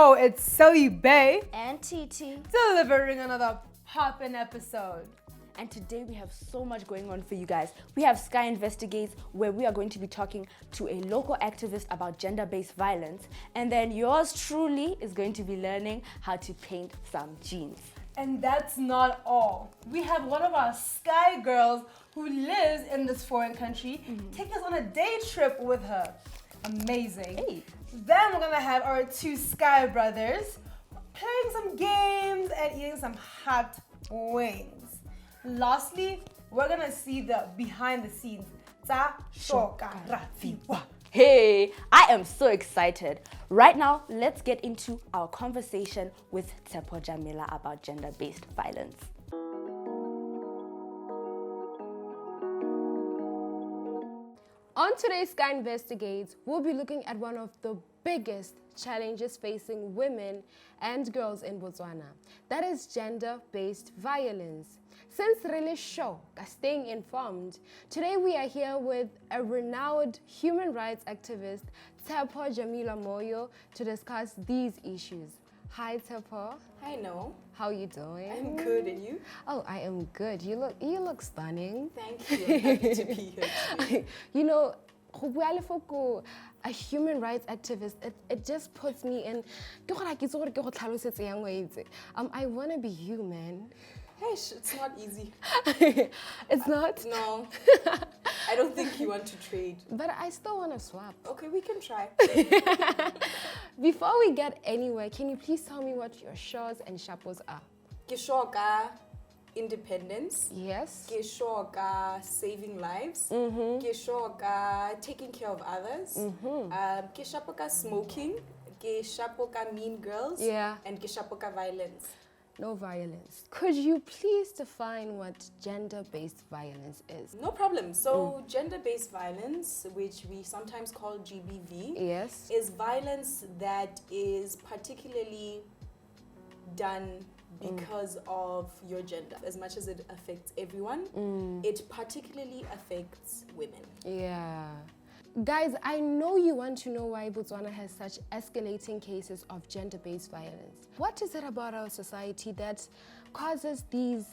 Yo, it's Celeb and TT delivering another poppin' episode. And today we have so much going on for you guys. We have Sky Investigates, where we are going to be talking to a local activist about gender-based violence. And then yours truly is going to be learning how to paint some jeans. And that's not all. We have one of our Sky girls who lives in this foreign country take us on a day trip with her. Amazing. Hey. Then we're gonna have our two Sky brothers playing some games and eating some hot wings. Lastly, we're gonna see the behind the scenes. Rafiwa. Hey, I am so excited. Right now, let's get into our conversation with Tepo Jamila about gender-based violence. On today's Sky Investigates, we'll be looking at one of the biggest challenges facing women and girls in Botswana. That is gender-based violence. Since really show, staying informed, today we are here with a renowned human rights activist, Tepo Jamila Moyo, to discuss these issues. Hi Tepo. Hi, no. How are you doing? I'm good, and you? Oh, I am good. You look stunning. Thank you. I'm happy to be here today. You know, a human rights activist, it just puts me in. I want to be human. Hey, it's not easy. It's not? No. I don't think you want to trade. But I still want to swap. Okay, we can try. Before we get anywhere, can you please tell me what your shawls and shapos are? Kishoka independence. Yes. Kishoka saving lives. Kishoka taking care of others. Kishapoka smoking. Kishapoka mean girls. Yeah. And Kishapoka violence. No violence. Could you please define what gender-based violence is? No problem. So gender-based violence, which we sometimes call GBV, Yes. is violence that is particularly done because of your gender. As much as it affects everyone, it particularly affects women. Yeah. Guys, I know you want to know why Botswana has such escalating cases of gender-based violence. What is it about our society that causes these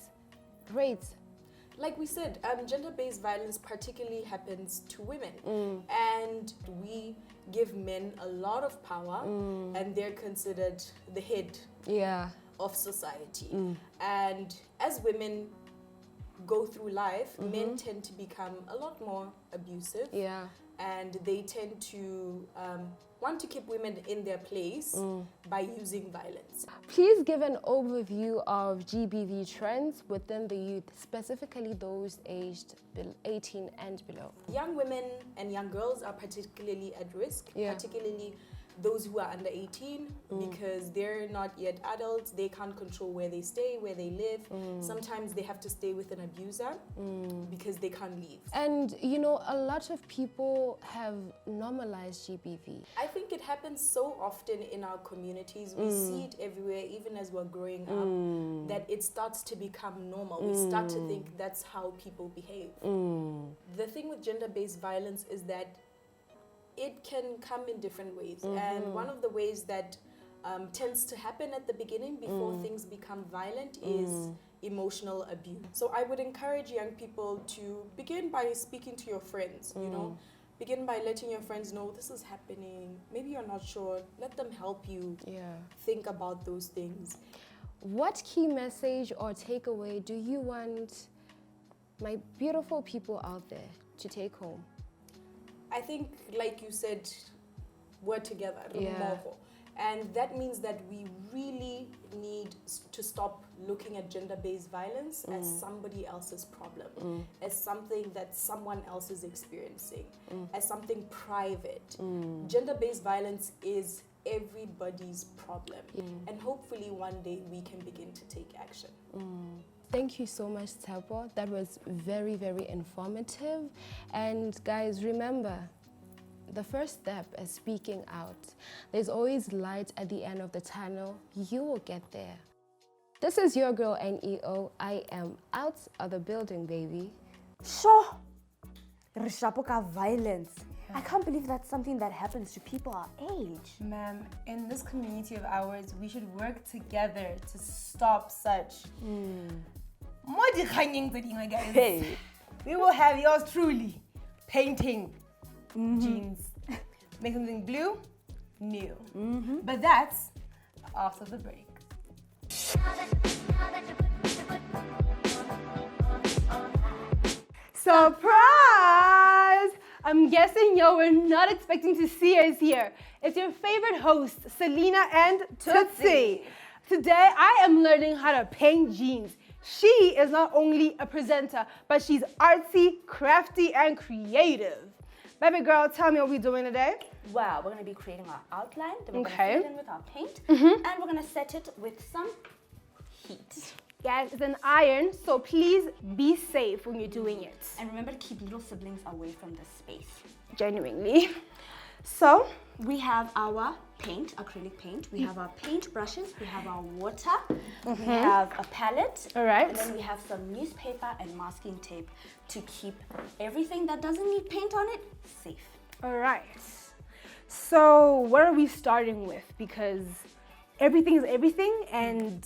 rates? Like we said, gender-based violence particularly happens to women. And we give men a lot of power and they're considered the head of society. And as women go through life, men tend to become a lot more abusive. Yeah. And they tend to want to keep women in their place by using violence. Please give an overview of GBV trends within the youth, specifically those aged 18 and below. Young women and young girls are particularly at risk, particularly those who are under 18 because they're not yet adults. They can't control where they stay, where they live. Sometimes they have to stay with an abuser because they can't leave. And you know, a lot of people have normalized GBV. I think it happens so often in our communities. We see it everywhere, even as we're growing up, that it starts to become normal. We start to think that's how people behave. The thing with gender-based violence is that it can come in different ways. And one of the ways that tends to happen at the beginning before things become violent is emotional abuse. So I would encourage young people to begin by speaking to your friends, you know. Begin by letting your friends know this is happening. Maybe you're not sure. Let them help you think about those things. What key message or takeaway do you want my beautiful people out there to take home? I think, like you said, we're together. And that means that we really need to stop looking at gender-based violence as somebody else's problem, as something that someone else is experiencing, as something private. Gender-based violence is everybody's problem. And hopefully one day we can begin to take action. Thank you so much, Tepo. That was very, very informative. And guys, remember, the first step is speaking out. There's always light at the end of the tunnel. You will get there. This is your girl, NEO. I am out of the building, baby. Sure. Rishapoka violence. I can't believe that's something that happens to people our age. Ma'am, in this community of ours, we should work together to stop such. Guys. Hey. We will have yours truly painting jeans. Make something blue, new. But that's after the break. Surprise! I'm guessing y'all were not expecting to see us here. It's your favorite host, Selinah and Tootsie. Today, I am learning how to paint jeans. She is not only a presenter, but she's artsy, crafty, and creative. Baby girl, tell me what we're doing today. Well, we're going to be creating our outline, then we're Okay. going to fill it in with our paint, and we're going to set it with some heat. Guys, it's an iron, so please be safe when you're doing it. And remember to keep little siblings away from this space. Genuinely. So, We have our paint, acrylic paint. We have our paint brushes. We have our water. We have a palette. all right. And then we have some newspaper and masking tape to keep everything that doesn't need paint on it safe. All right. So, what are we starting with? Because everything is everything, and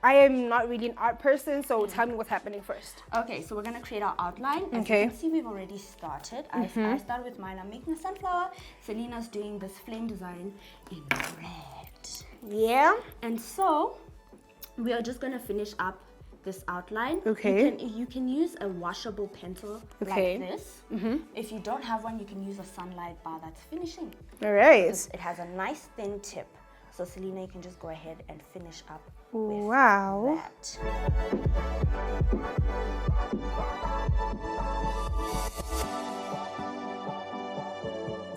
I am not really an art person, so tell me what's happening first. Okay, so we're gonna create our outline. As Okay. you can see, we've already started. I started with mine. I'm making a sunflower. Selinah's doing this flame design in red. Yeah. And so, we are just gonna finish up this outline. Okay. You can use a washable pencil Okay. like this. If you don't have one, you can use a sunlight bar that's finishing. All right. It has a nice thin tip. So Selinah, you can just go ahead and finish up with Wow. that.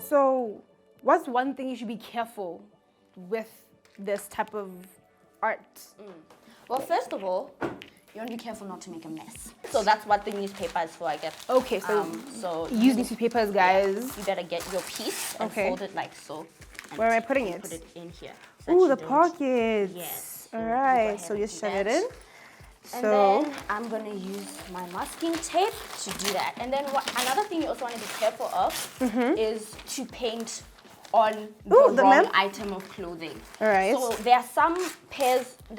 So, what's one thing you should be careful with this type of art? Well, first of all, you want to be careful not to make a mess. So that's what the newspaper is for, I guess. Okay, so So use newspapers, guys. you better get your piece and Okay. fold it like so. And Where am I putting it? Put it in here. so that Ooh, you the don't- pockets. Yes. All So you go right. ahead So and just do shove it that. in. And So, then I'm gonna use my masking tape to do that. And then another thing you also want to be careful of is to paint on Ooh, the the wrong lamp. item of clothing. all right. So there are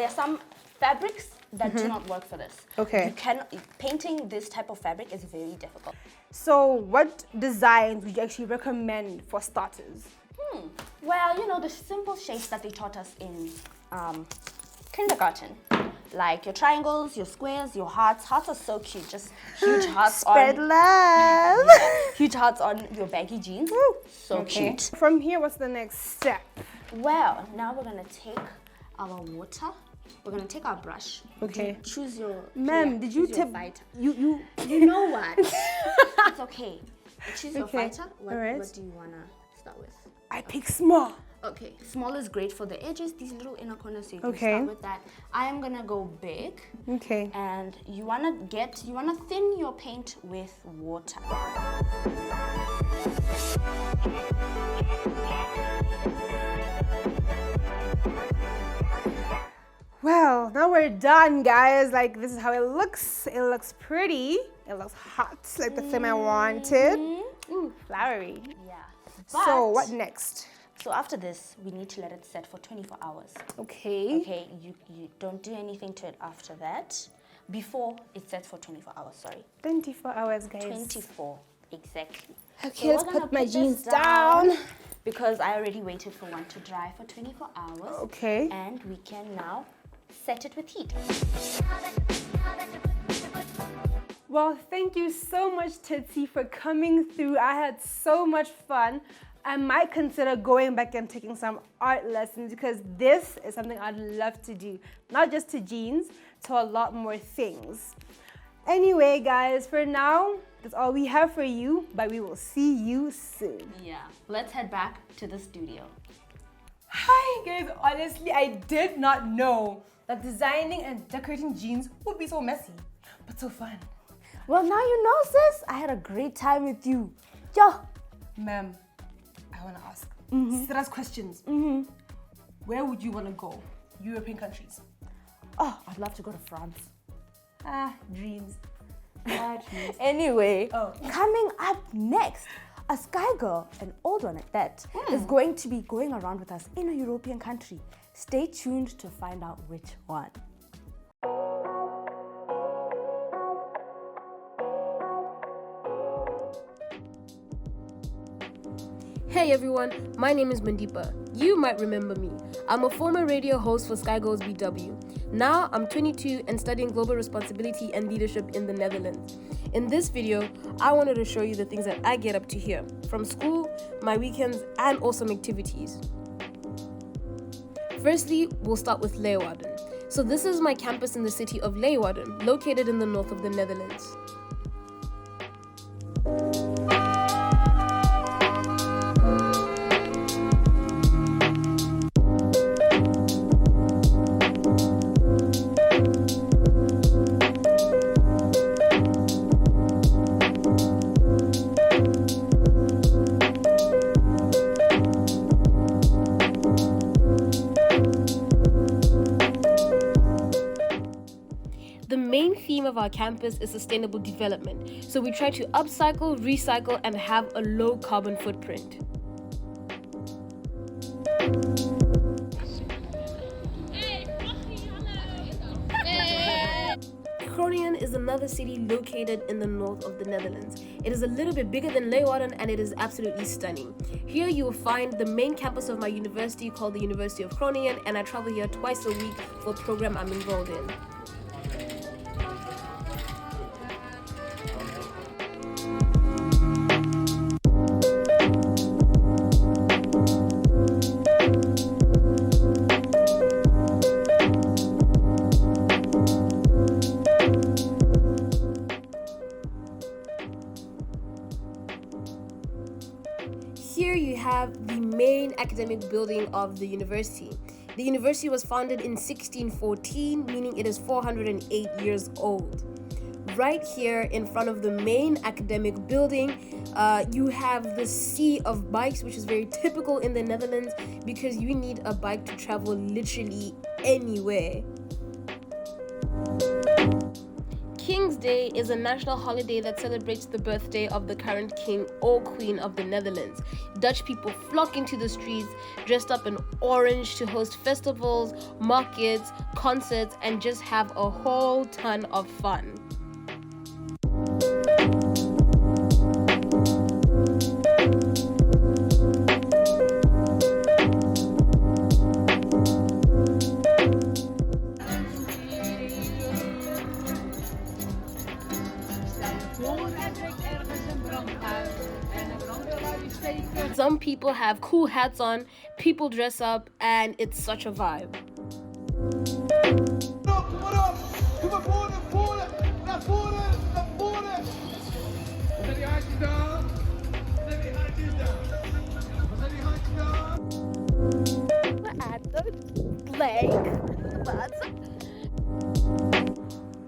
some fabrics that do not work for this. Okay. You can painting this type of fabric is very difficult. So, what designs would you actually recommend for starters? Well, you know, the simple shapes that they taught us in kindergarten. Like your triangles, your squares, your hearts. Hearts are so cute. Just huge hearts Spread on love. huge hearts on your baggy jeans. So Okay. cute. From here, what's the next step? Well, now we're gonna take our water. We're gonna take our brush. Okay. Choose your. Ma'am, here, did you choose your tip? fighter. You. You know what? It's okay. Choose your Okay, fighter. What, alright. what do you wanna start with? I pick small. Okay, small is great for the edges, these little inner corners, so you can Okay. start with that. I am gonna go big, Okay. and you wanna thin your paint with water. Well, now we're done, guys. Like, this is how it looks. It looks pretty. It looks hot, like the flame I wanted. Ooh, flowery. Yeah. So, But- what next? So after this, we need to let it set for 24 hours. Okay. Okay, you don't do anything to it after that. Before it sets for 24 hours, sorry. 24 hours, guys. 24, exactly. Okay, let's we're gonna put my this jeans down. because I already waited for one to dry for 24 hours. Okay. And we can now set it with heat. Well, thank you so much, Tootsie, for coming through. I had so much fun. I might consider going back and taking some art lessons because this is something I'd love to do. Not just to jeans, to a lot more things. Anyway, guys, for now, that's all we have for you, but we will see you soon. Yeah. Let's head back to the studio. Hi, guys. Honestly, I did not know that designing and decorating jeans would be so messy, but so fun. Well, now you know, sis. I had a great time with you. Yo. Ma'am, I want to ask serious questions. Where would you want to go? European countries? Oh, I'd love to go to France. Ah, dreams. Ah, dreams. Anyway, Oh. coming up next, A Sky Girl, an old one at that, is going to be going around with us in a European country. Stay tuned to find out which one. Hey everyone, my name is Mandipa. You might remember me. I'm a former radio host for Sky Girls BW. Now I'm 22 and studying global responsibility and leadership in the Netherlands. In this video, I wanted to show you the things that I get up to here, from school, my weekends, and awesome activities. Firstly, we'll start with Leeuwarden. So this is my campus in the city of Leeuwarden, located in the north of the Netherlands. The main theme of our campus is sustainable development, so we try to upcycle, recycle, and have a low carbon footprint. Groningen is another city located in the north of the Netherlands. It is a little bit bigger than Leeuwarden and it is absolutely stunning. Here you will find the main campus of my university called the University of Groningen, and I travel here twice a week for a program I'm enrolled in. Here you have the main academic building of the university. The university was founded in 1614, meaning it is 408 years old. Right here in front of the main academic building, you have the sea of bikes, which is very typical in the Netherlands because you need a bike to travel literally anywhere. King's Day is a national holiday that celebrates the birthday of the current king or queen of the Netherlands. Dutch people flock into the streets dressed up in orange to host festivals, markets, concerts, and just have a whole ton of fun. Some people have cool hats on, people dress up, and it's such a vibe.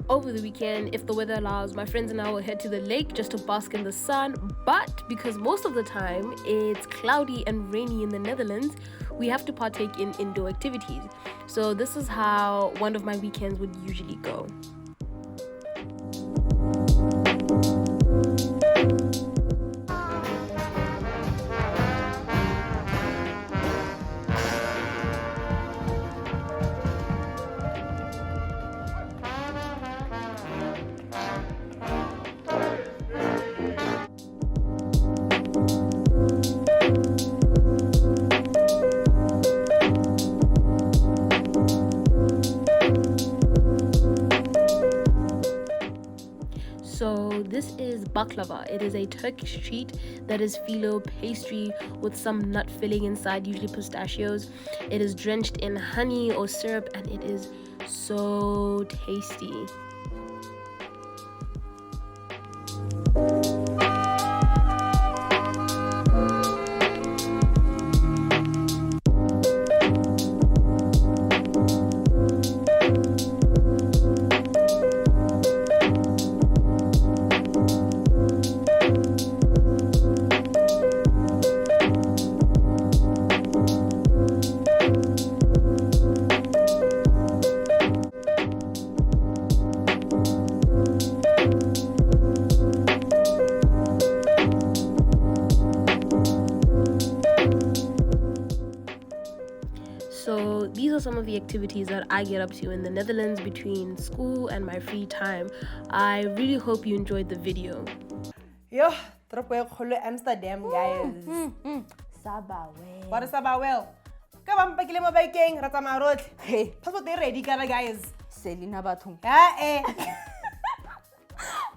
Over the weekend, if the weather allows, my friends and I will head to the lake just to bask in the sun, but because most of the time it's cloudy and rainy in the Netherlands, we have to partake in indoor activities. So this is how one of my weekends would usually go. So this is baklava. It is a Turkish treat that is phyllo pastry with some nut filling inside, usually pistachios. It is drenched in honey or syrup and it is so tasty. some of the activities that I get up to in the Netherlands between school and my free time. I really hope you enjoyed the video. Yo, trip we kholo Amsterdam, guys. Sabawe. What is about well? Come on, pakile mo bikeng, ra tsamaya rotlhe. Hey, Passport e ready kana guys. Selinah bathong.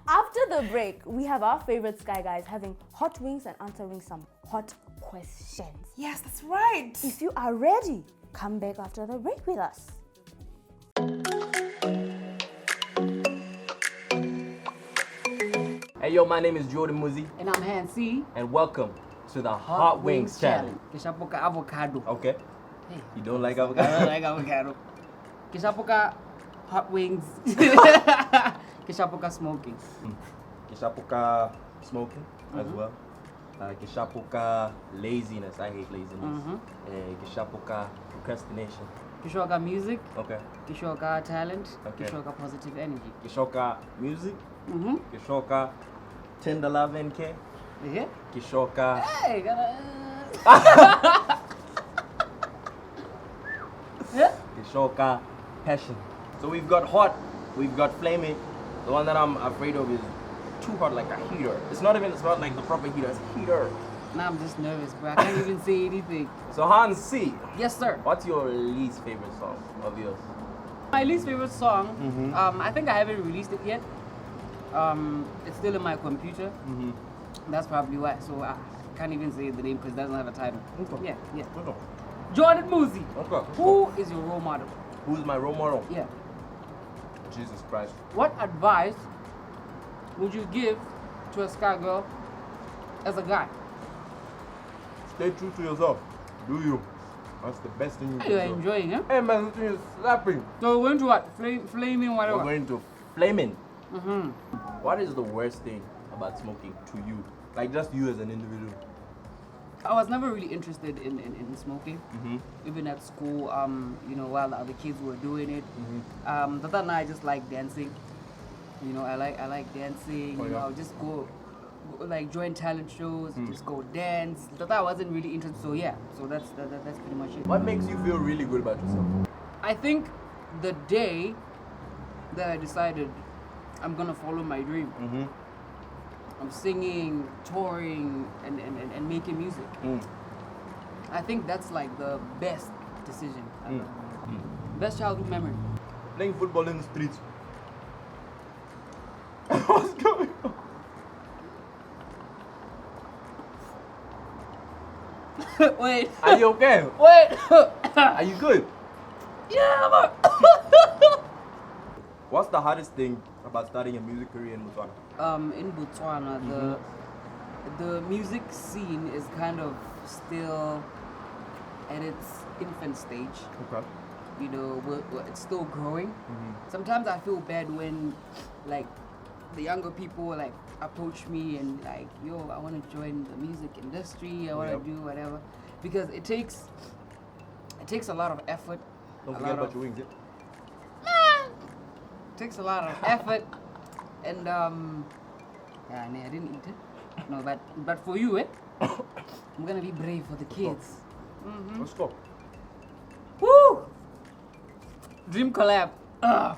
After the break, we have our favorite Sky guys having hot wings and answering some hot questions. Yes, that's right. If you are ready, come back after the break with us. Hey yo, my name is Jordan MoOzy, And I'm Hansi. and welcome to the Hot Wings Challenge. Kishapoka avocado. Okay. Hey. You don't like I avocado? don't like avocado. Kishapoka hot wings. Kishapoka smoking. Kishapuka smoking as well. Kishapuka laziness. I hate laziness. Kishapuka procrastination. Kishoka music. Okay. Kishoka talent. Okay. Kishoka positive energy. Kishoka music. Kishoka tender love and care. Yeah. Kishoka. Hey, gotta. Kishoka passion. So we've got hot, we've got flaming. The one that I'm afraid of is too hot, like a heater. It's not like the proper heater, it's a heater. Now I'm just nervous, bro. I can't even say anything. So Hans C, Yes, sir. what's your least favorite song of yours? My least favorite song. I think I haven't released it yet. It's still in my computer. That's probably why. So I can't even say the name because it doesn't have a title. Okay. Yeah. Okay. Jordan MoOzy. Okay. Who is your role model? Who's my role model? Yeah. Jesus Christ. What advice would you give to a Sky girl as a guy? Stay true to yourself. Do you? That's the best thing you can You're do. enjoying it. Hey man, this thing is slapping. So we're going to what? Flaming We're whatever. going to flaming. What is the worst thing about smoking to you? Like just you as an individual. I was never really interested in smoking. Even at school, while the other kids were doing it. Tata and I just like dancing. You know, I like dancing. Oh, You know, yeah. I'll just go like join talent shows, just go dance. Tata wasn't really interested, so yeah. So that's pretty much it. What makes you feel really good about yourself? I think the day that I decided I'm gonna follow my dream. I'm singing, touring, and making music. I think that's like the best decision. Best childhood memory. Playing football in the streets. What's going on? Wait. Are you okay? Wait. Are you good? Yeah, but What's the hardest thing about starting a music career in Botswana? in Botswana, the music scene is kind of still at its infant stage. Okay. You know, it's still growing. Sometimes I feel bad when, like, the younger people like approach me and like, yo, I want to join the music industry. I want to do whatever, because it takes a lot of effort. Don't a forget lot about of- your wings, yeah? Takes a lot of effort, and yeah, I didn't eat it. No, but for you, I'm gonna be brave for the kids. Let's go. Woo! Dream collab. I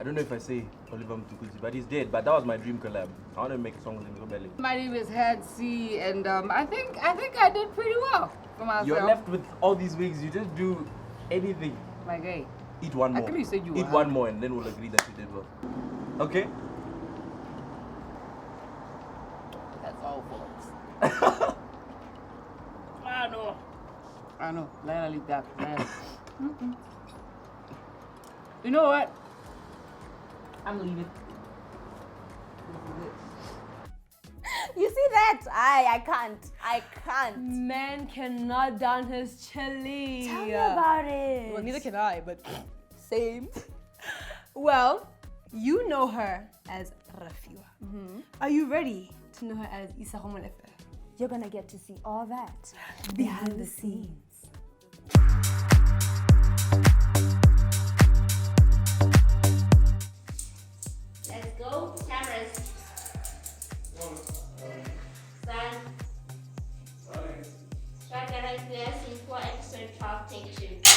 don't know if I say Oliver Mtukudzi, but he's dead. But that was my dream collab. I want to make a song with him so badly. My name is Hansi, and I think I did pretty well for myself. You're left with all these wigs. You just do anything. Like, hey, Eat one I more. thought you said you were Eat one more, and then we'll agree that you did well. Okay? that's all, folks. I know. Laila like that. Laila. You know what? I'm leaving. You see that? I can't. Man cannot down his chili. Tell me about it. Well, neither can I, but Same. well, you know her as Rafiwa. Are you ready to know her as Isahomolefe? You're gonna get to see all that Behind the scenes. Let's go. Cameras. Stand. Strike a right there, scene 4, episode 12, take 2.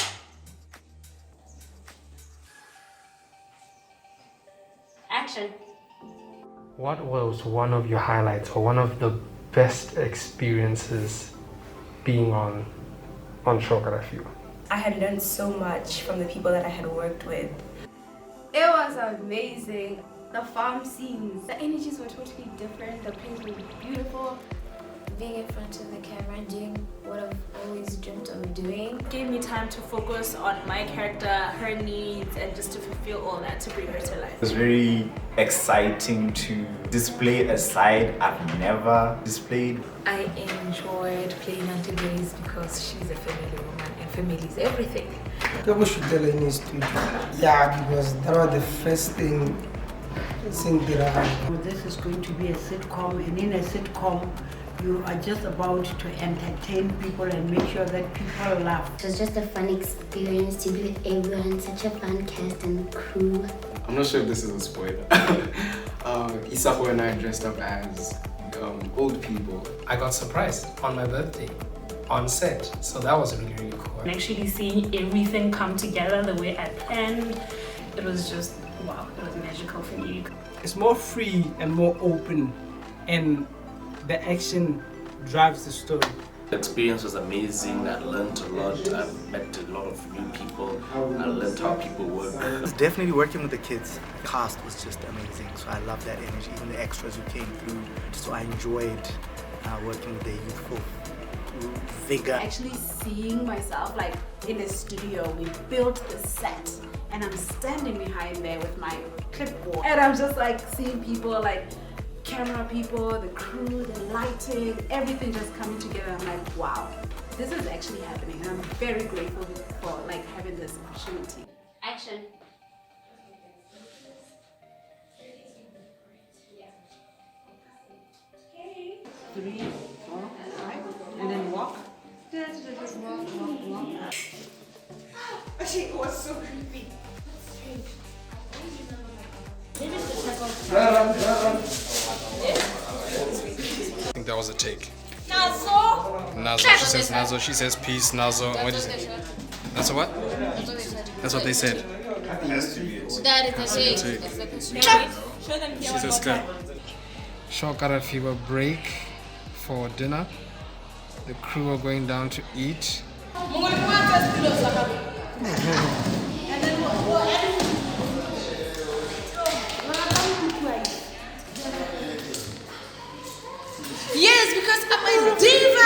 Action. What was one of your highlights or one of the best experiences being on Rafiwa? I had learned so much from the people that I had worked with. It was amazing. The farm scenes, the energies were totally different. The place was beautiful. Being in front of the camera and doing what I've always dreamt of doing. It gave me time to focus on my character, her needs, and just to fulfill all that to bring her to life. It was very exciting to display a side I've never displayed. I enjoyed playing Auntie Grace because she's a family woman and family is everything. People should tell her in his studio. Yeah, because that was the first thing This is going to be a sitcom, and in a sitcom, you are just about to entertain people and make sure that people laugh. It was just a fun experience to be with everyone, such a fun cast and crew. I'm not sure if this is a spoiler. Isapo and I dressed up as old people. I got surprised on my birthday on set, so that was really, really cool. And actually seeing everything come together the way I planned, it was just, wow, it was magical for me. It's more free and more open, and the action drives the story. The experience was amazing. I learned a lot. I met a lot of new people. I learned how people work. It was definitely working with the kids. The cast was just amazing, so I love that energy. Even the extras who came through, so I enjoyed working with the youthful vigor. Actually seeing myself like in the studio, we built the set and I'm standing behind there with my clipboard and I'm just like seeing people like camera people, the crew, the lighting, everything just coming together. I'm like, wow, this is actually happening and I'm very grateful for like having this opportunity. Action. Three, 4, 5, and then walk. Just walk. It was so creepy. I think that was a take. Nazo! Nazo. She says Nazo. She says peace, Nazo. What do you say? That's a what? That's what they said. That is a take. She says cut. Short Rafiwa break for dinner. The crew are going down to eat. Yes, because I'm a diva!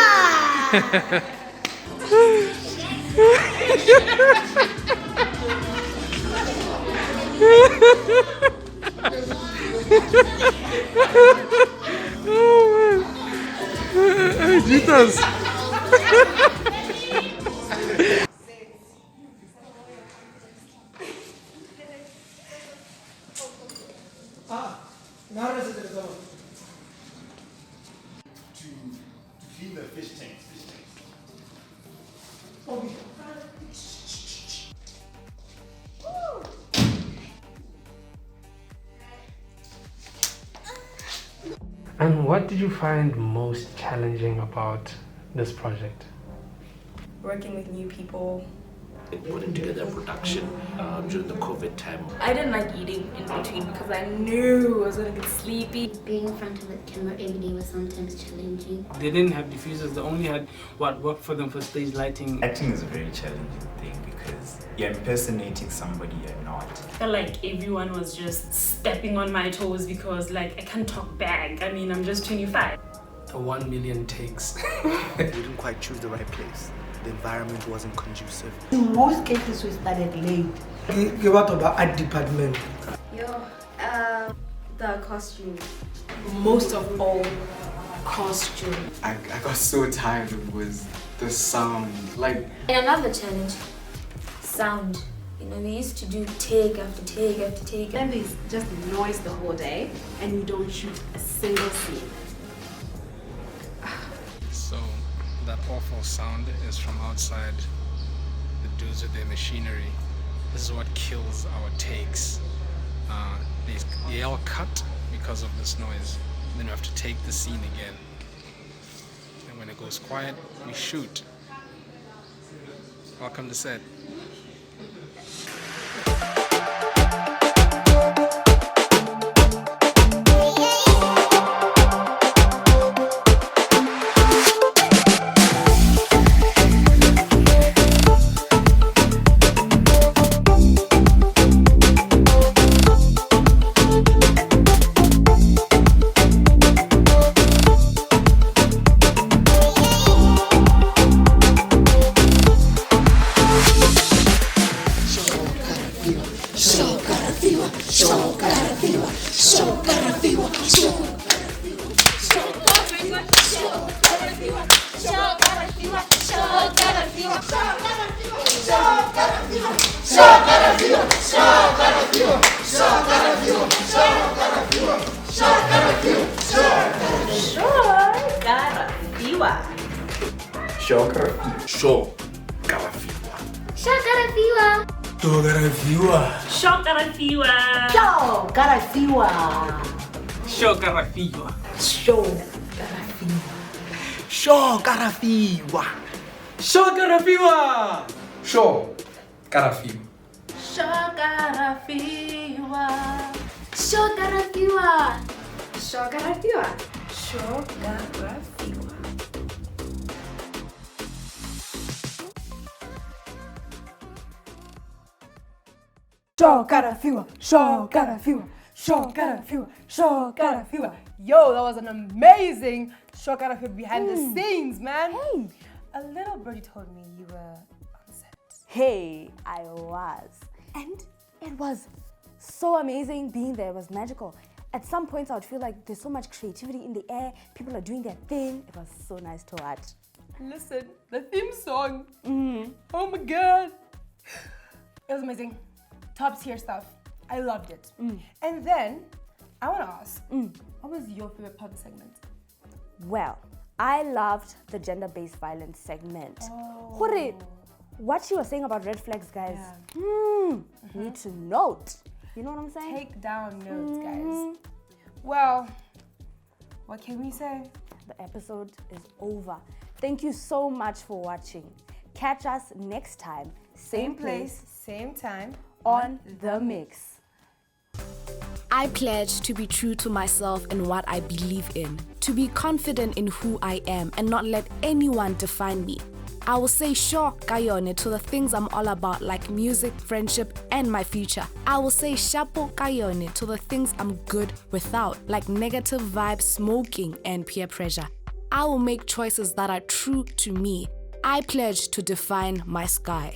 Hey, Jesus! To clean the fish tanks. And what did you find most challenging about this project? Working with new people. Putting together a production during the COVID time. I didn't like eating in between because I knew I was gonna get sleepy. Being in front of the camera every day was sometimes challenging. They didn't have diffusers, they only had what worked for them for stage lighting. Acting is a very challenging thing because you're impersonating somebody you're not. I felt like everyone was just stepping on my toes because like I can't talk back. I mean, I'm just 25. The 1 million takes. We didn't quite choose the right place. The environment wasn't conducive. In most cases, we started late. What about art department? The costume. Most of all, costume. I got so tired with the sound. Like, And another challenge, sound. You know, we used to do take after take after take. Then there's just noise the whole day and you don't shoot a single scene. So that awful sound is from outside. The dudes with their machinery. This is what kills our takes. They all cut because of this noise. Then we have to take the scene again. And when it goes quiet, we shoot. Welcome to set. Yo, that was an amazing Shokarafiwa behind the scenes, man. Hey, a little birdie told me you were on set. Hey, I was. And it was so amazing being there. It was magical. At some points, I would feel like there's so much creativity in the air. People are doing their thing. It was so nice to watch. Listen, the theme song. Oh my God. It was amazing. Top tier stuff. I loved it. And then, I want to ask, what was your favorite part of the segment? Well, I loved the gender-based violence segment. Hore, what she was saying about red flags, guys, need to note. You know what I'm saying? Take down notes, guys. Well, what can we say? The episode is over. Thank you so much for watching. Catch us next time. Same place, same time on The Mix. I pledge to be true to myself and what I believe in, to be confident in who I am and not let anyone define me. I will say sure kayone to the things I'm all about, like music, friendship, and my future. I will say shapo kayone to the things I'm good without, like negative vibes, smoking, and peer pressure. I will make choices that are true to me. I pledge to define my sky.